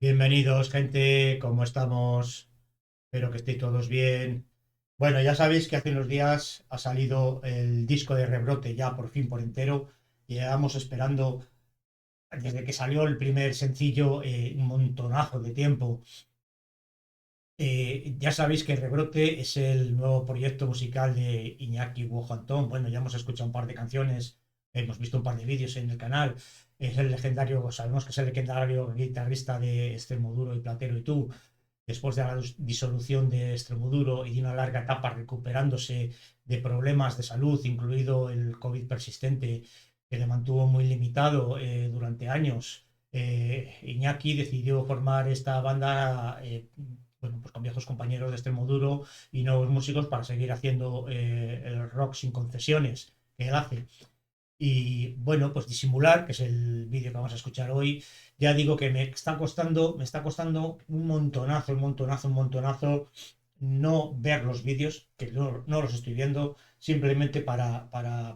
Bienvenidos, gente, ¿cómo estamos? Espero que estéis todos bien. Bueno, ya sabéis que hace unos días ha salido el disco de Rebrote ya por fin por entero. Llevamos esperando desde que salió el primer sencillo un montonazo de tiempo. Ya sabéis que Rebrote es el nuevo proyecto musical de Iñaki Antón. Bueno, ya hemos escuchado un par de canciones, hemos visto un par de vídeos en el canal. Es el legendario, sabemos que es el legendario guitarrista de Extremoduro y Platero y tú. Después de la disolución de Extremoduro y de una larga etapa recuperándose de problemas de salud, incluido el COVID persistente, que le mantuvo muy limitado durante años, Iñaki decidió formar esta banda, bueno, pues con viejos compañeros de Extremoduro y nuevos músicos para seguir haciendo el rock sin concesiones que él hace. Y bueno, pues disimular, que es el vídeo que vamos a escuchar hoy, ya digo que me está costando un montonazo, un montonazo no ver los vídeos, que no los estoy viendo, simplemente para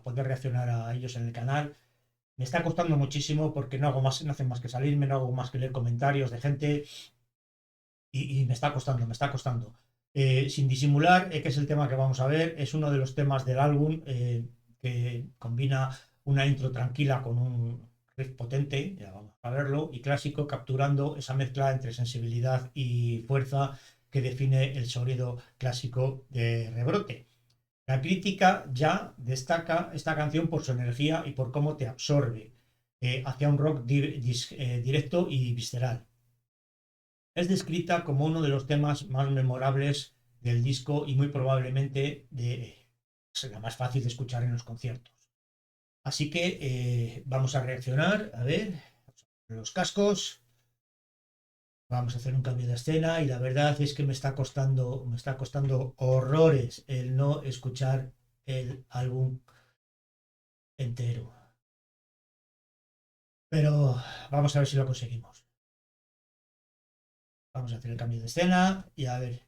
poder reaccionar a ellos en el canal. Me está costando muchísimo porque no hago más, no hacen más que salirme, no hago más que leer comentarios de gente y me está costando, me está costando. Sin disimular, que es el tema que vamos a ver, es uno de los temas del álbum que combina una intro tranquila con un riff potente, ya vamos a verlo, y clásico, capturando esa mezcla entre sensibilidad y fuerza que define el sonido clásico de Rebrote. La crítica ya destaca esta canción por su energía y por cómo te absorbe hacia un rock directo y visceral. Es descrita como uno de los temas más memorables del disco y muy probablemente será más fácil de escuchar en los conciertos. Así que vamos a reaccionar, a ver, los cascos, vamos a hacer un cambio de escena y la verdad es que me está costando horrores el no escuchar el álbum entero. Pero vamos a ver si lo conseguimos. Vamos a hacer el cambio de escena y a ver,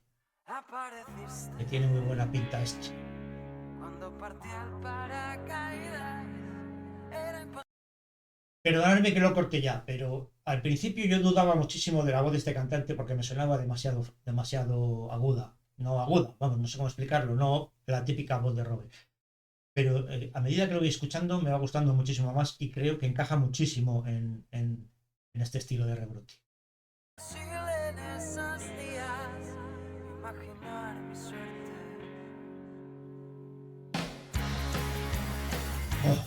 que tiene muy buena pinta esto. Cuando partí al paracaídas, perdonadme que lo corte ya, pero al principio yo dudaba muchísimo de la voz de este cantante porque me sonaba demasiado aguda. No aguda, vamos, no sé cómo explicarlo, no la típica voz de Robert. Pero a medida que lo voy escuchando me va gustando muchísimo más y creo que encaja muchísimo en este estilo de rebrote. Oh,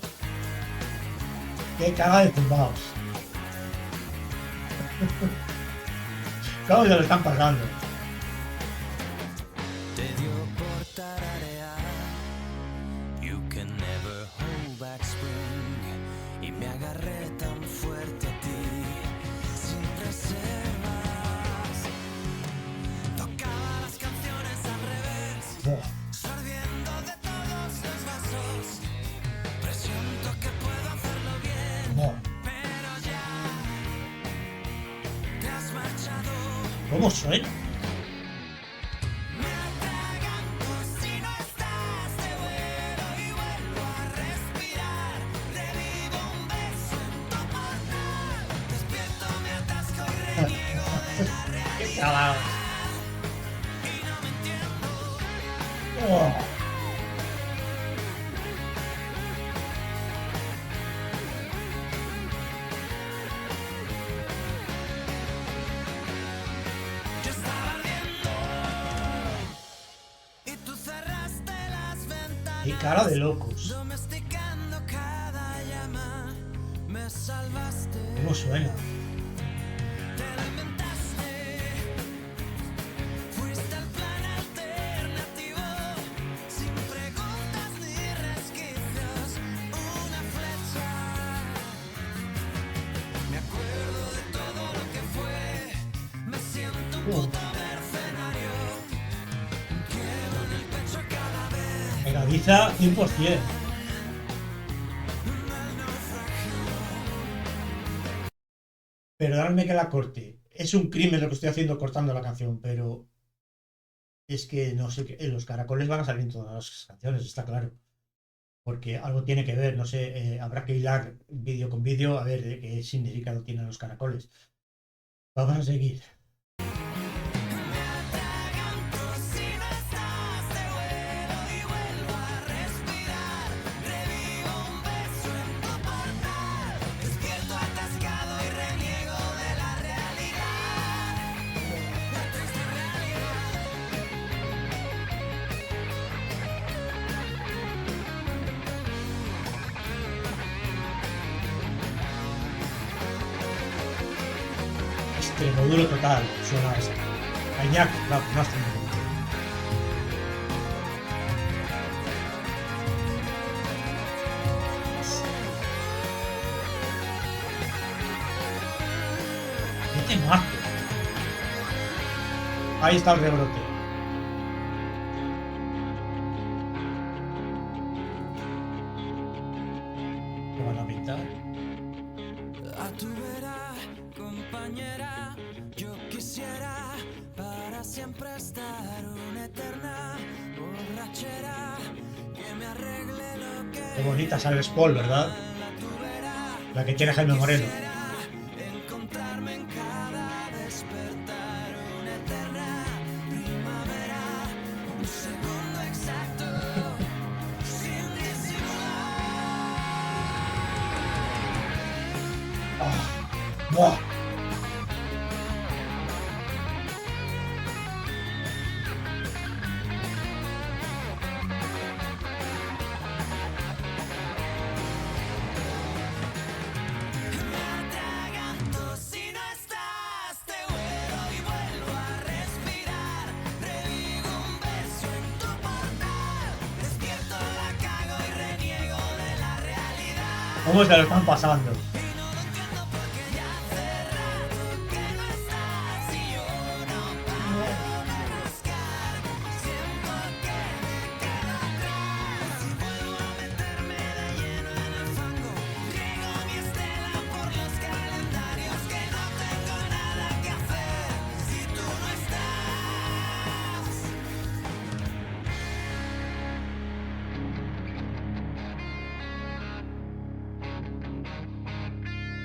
¡qué caga de tumbados! ¿Cómo se lo están pasando? Te dio por tararear You can never hold back spring Y me agarré tan fuerte a ti Sin reservas Tocaba las canciones al revés Oh, Sorbiendo de todos los vasos Presiento que puedo hacerlo bien oh. Pero ya te has marchado ¿Cómo suena? Me atraganto si no estás Te vuelo y vuelvo a respirar Revivo un beso en tu portal Despierto, me atasco y reniego de la ¡Qué realidad cagado! Y no me entiendo Oh. Yo estaba ardiendo Y tú cerraste las ¡Qué cara de ventanas locos! Domesticando cada llama Me salvaste ¿Cómo suena? Te lo inventaste Fuiste el plan alternativo Sin preguntas ni resquicios Una flecha Me acuerdo de todo lo que fue Me siento un Oh. puto mercenario Quiero en el pecho cada vez Pegadiza 100%. Perdonadme que la corte. Es un crimen lo que estoy haciendo cortando la canción, pero es que no sé, los caracoles van a salir en todas las canciones, está claro. Porque algo tiene que ver, no sé, habrá que hilar vídeo con vídeo a ver qué significado tienen los caracoles. Vamos a seguir. Extremoduro total, suena esa. A Iñaki, claro, no Extremoduro. ¡Qué temazo! Ahí está el rebrote. ¿Qué van a pintar? A tu vera, compañera, yo quisiera para siempre estar una eterna borrachera que me arregle lo que Qué bonita sale Paul, ¿verdad? La que tiene Jaime Moreno. encontrarme en cada despertar una eterna primavera, un segundo exacto sin disimular. ¡Buah! Si no estás, te vuelo y vuelvo a respirar. Revivo un beso en tu portal. Despierto, la cago y reniego de la realidad. ¿Cómo se lo están pasando? Y no lo entiendo porque ya hace rato que no estás y yo no paro de buscar. Siento que me quedo atrás y vuelvo a meterme de lleno en el fango. Riego mi estela por los calendarios que no tengo nada que hacer si tú no estás.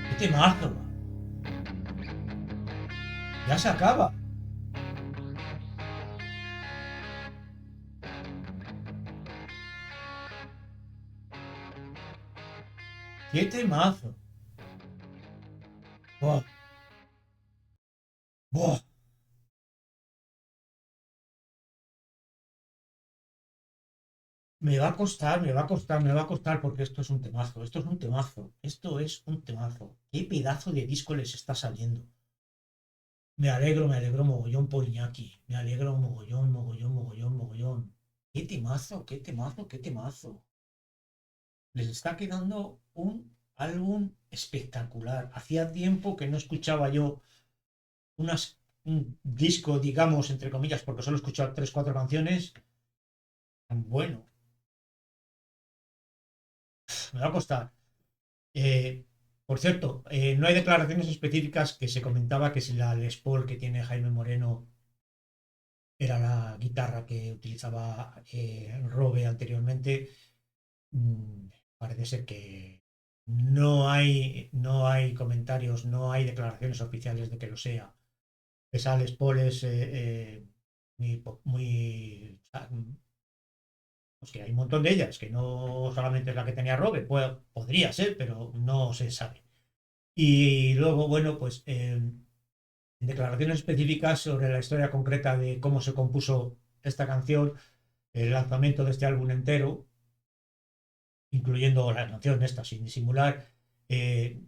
¡Qué temazo! Ya se acaba. ¡Qué temazo! ¡Buah! ¡Buah! Me va a costar, me va a costar, me va a costar porque esto es un temazo, esto es un temazo, esto es un temazo. ¡Qué pedazo de disco les está saliendo! Me alegro mogollón por Iñaki. Me alegro mogollón, mogollón, mogollón, mogollón. ¡Qué temazo, qué temazo, qué temazo! Les está quedando un álbum espectacular. Hacía tiempo que no escuchaba yo un disco, digamos, entre comillas, porque solo he escuchado 3, 4 canciones. Tan bueno. Me va a costar. Eh, por cierto, no hay declaraciones específicas que se comentaba que si la Les Paul que tiene Jaime Moreno era la guitarra que utilizaba Robe anteriormente. Parece ser que no hay comentarios, no hay declaraciones oficiales de que lo sea. Esa Les Paul es muy, pues que hay un montón de ellas, que no solamente es la que tenía Robe, podría ser, pero no se sabe. Y luego, bueno, pues declaraciones específicas sobre la historia concreta de cómo se compuso esta canción, el lanzamiento de este álbum entero, incluyendo la canción esta, sin disimular, eh,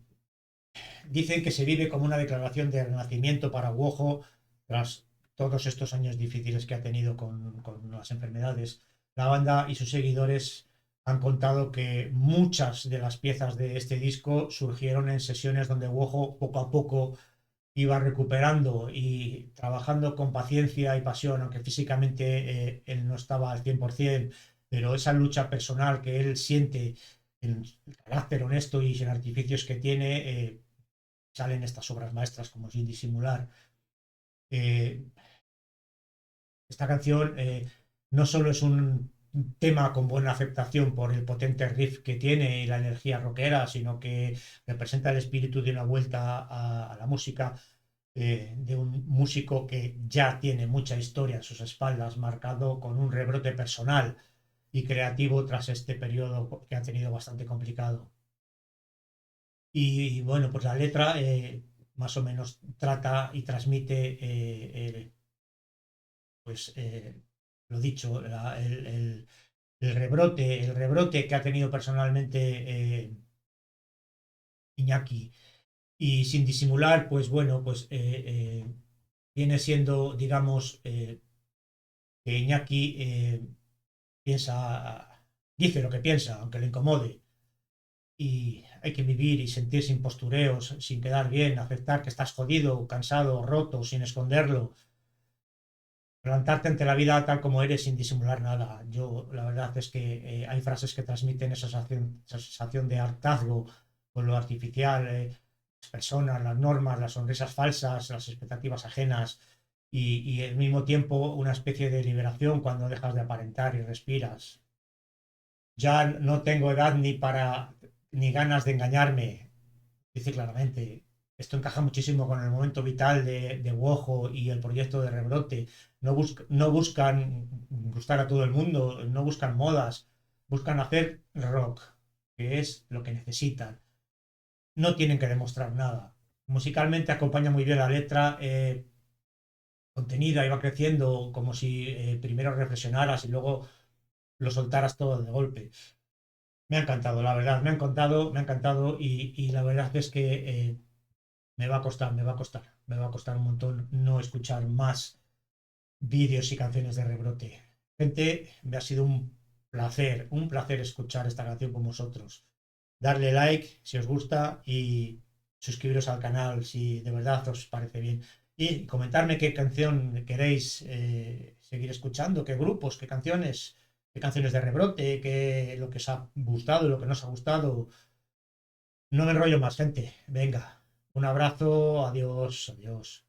dicen que se vive como una declaración de renacimiento para Wojo tras todos estos años difíciles que ha tenido con las enfermedades. La banda y sus seguidores han contado que muchas de las piezas de este disco surgieron en sesiones donde Wojo poco a poco iba recuperando y trabajando con paciencia y pasión, aunque físicamente él no estaba al 100%, pero esa lucha personal que él siente, el carácter honesto y sin artificios que tiene, salen estas obras maestras como Sin disimular. Eh, esta canción no solo es un tema con buena aceptación por el potente riff que tiene y la energía rockera, sino que representa el espíritu de una vuelta a la música de un músico que ya tiene mucha historia en sus espaldas, marcado con un rebrote personal y creativo tras este periodo que ha tenido bastante complicado. Y bueno, pues la letra más o menos trata y transmite, pues lo dicho, el rebrote que ha tenido personalmente Iñaki. Y sin disimular, pues bueno, pues viene siendo, digamos, que Iñaki piensa, dice lo que piensa, aunque le incomode. Y hay que vivir y sentir sin postureos, sin quedar bien, aceptar que estás jodido, cansado, roto, sin esconderlo. Plantarte ante la vida tal como eres sin disimular nada. Yo, la verdad es que hay frases que transmiten esa sensación de hartazgo con lo artificial, las personas, las normas, las sonrisas falsas, las expectativas ajenas y al mismo tiempo una especie de liberación cuando dejas de aparentar y respiras. Ya no tengo edad ni para ni ganas de engañarme, dice claramente. Esto encaja muchísimo con el momento vital de Wojo y el proyecto de Rebrote. No buscan gustar a todo el mundo, no buscan modas, buscan hacer rock, que es lo que necesitan. No tienen que demostrar nada. Musicalmente acompaña muy bien la letra, contenida y va creciendo como si primero reflexionaras y luego lo soltaras todo de golpe. Me ha encantado, la verdad, me ha encantado y la verdad es que me va a costar, me va a costar, me va a costar un montón no escuchar más vídeos y canciones de Rebrote. Gente, me ha sido un placer escuchar esta canción con vosotros. Darle like si os gusta y suscribiros al canal si de verdad os parece bien. Y comentarme qué canción queréis seguir escuchando, qué grupos, qué canciones de Rebrote, qué lo que os ha gustado, lo que no os ha gustado. No me enrollo más, gente. Venga, un abrazo, adiós, adiós.